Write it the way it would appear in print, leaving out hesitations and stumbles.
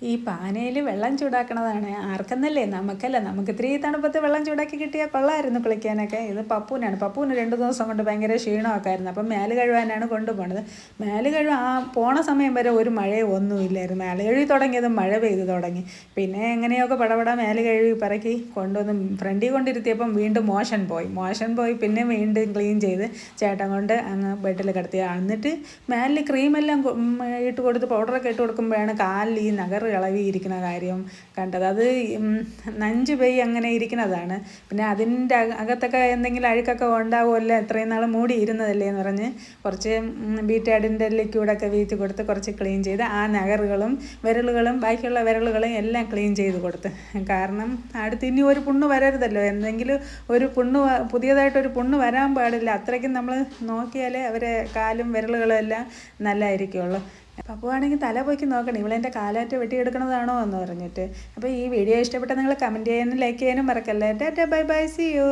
ഈ പാനയിൽ വെള്ളം ചൂടാക്കണതാണ് ആർക്കെന്നല്ലേ നമുക്കല്ല, നമുക്ക് ഇത്തിരി തണുപ്പത്ത് വെള്ളം ചൂടാക്കി കിട്ടിയാൽ കൊള്ളാമായിരുന്നു കുളിക്കാനൊക്കെ. ഇത് പപ്പൂനാണ്. പപ്പൂന് 2 ദിവസം കൊണ്ട് ഭയങ്കര ക്ഷീണമൊക്കെ ആയിരുന്നു. അപ്പം മേല് കഴുകാനാണ് കൊണ്ടുപോണത്. മേല് കഴുകാൻ പോണ സമയം വരെ ഒരു മഴയോ ഒന്നുമില്ലായിരുന്നു. മേല് കഴുകി തുടങ്ങിയതും മഴ പെയ്ത് തുടങ്ങി. പിന്നെ എങ്ങനെയൊക്കെ പടപട മേല് കഴുകി പറക്കി കൊണ്ടുവന്ന് ഫ്രണ്ടിൽ കൊണ്ടിരുത്തിയപ്പം വീണ്ടും മോഷൻ പോയി പിന്നെ വീണ്ടും ക്ലീൻ ചെയ്ത് ചേട്ടൻ കൊണ്ട് അങ്ങ് ബെഡിൽ കിടത്തി. എന്നിട്ട് മേലിൽ ക്രീമെല്ലാം ഇട്ട് കൊടുത്ത് പൗഡറൊക്കെ ഇട്ട് കൊടുക്കുമ്പോഴാണ് കാലിൽ ഈ നഗർ ഇളവിയിരിക്കുന്ന കാര്യം കണ്ടത്. അത് നഞ്ച് പെയ്യ് അങ്ങനെ ഇരിക്കുന്നതാണ്. പിന്നെ അതിൻ്റെ അകത്തൊക്കെ എന്തെങ്കിലും അഴുക്കൊക്കെ ഉണ്ടാവുമല്ലോ, എത്രയും നാൾ മൂടി ഇരുന്നതല്ലേ എന്ന് പറഞ്ഞ് കുറച്ച് ബീറ്റാഡിൻ്റെ ലിക്വിഡൊക്കെ വീഴ്ത്തി കൊടുത്ത് കുറച്ച് ക്ലീൻ ചെയ്ത് ആ നഗറുകളും വിരലുകളും ബാക്കിയുള്ള വിരലുകളും എല്ലാം ക്ലീൻ ചെയ്ത് കൊടുത്ത്. കാരണം അടുത്ത് ഇനി ഒരു പുണ്ണ് വരരുതല്ലോ, എന്തെങ്കിലും ഒരു പുണ്ണ് പുതിയതായിട്ടൊരു പുണ്ണ് വരാൻ പാടില്ല. അത്രയ്ക്കും നമ്മൾ നോക്കിയാലേ അവരെ കാലും വിരലുകളും എല്ലാം നല്ലതായിരിക്കുള്ളൂ. പപ്പുവാണെങ്കിൽ തല പൊക്കി നോക്കണം, ഇവളെൻ്റെ കാലാറ്റ് വെട്ടിയെടുക്കണതാണോ എന്ന് പറഞ്ഞിട്ട്. അപ്പോൾ ഈ വീഡിയോ ഇഷ്ടപ്പെട്ടാൽ നിങ്ങൾ കമൻറ്റ് ചെയ്യാനും ലൈക്ക് ചെയ്യാനും മറക്കല്ലേ. Tata bye bye, see U.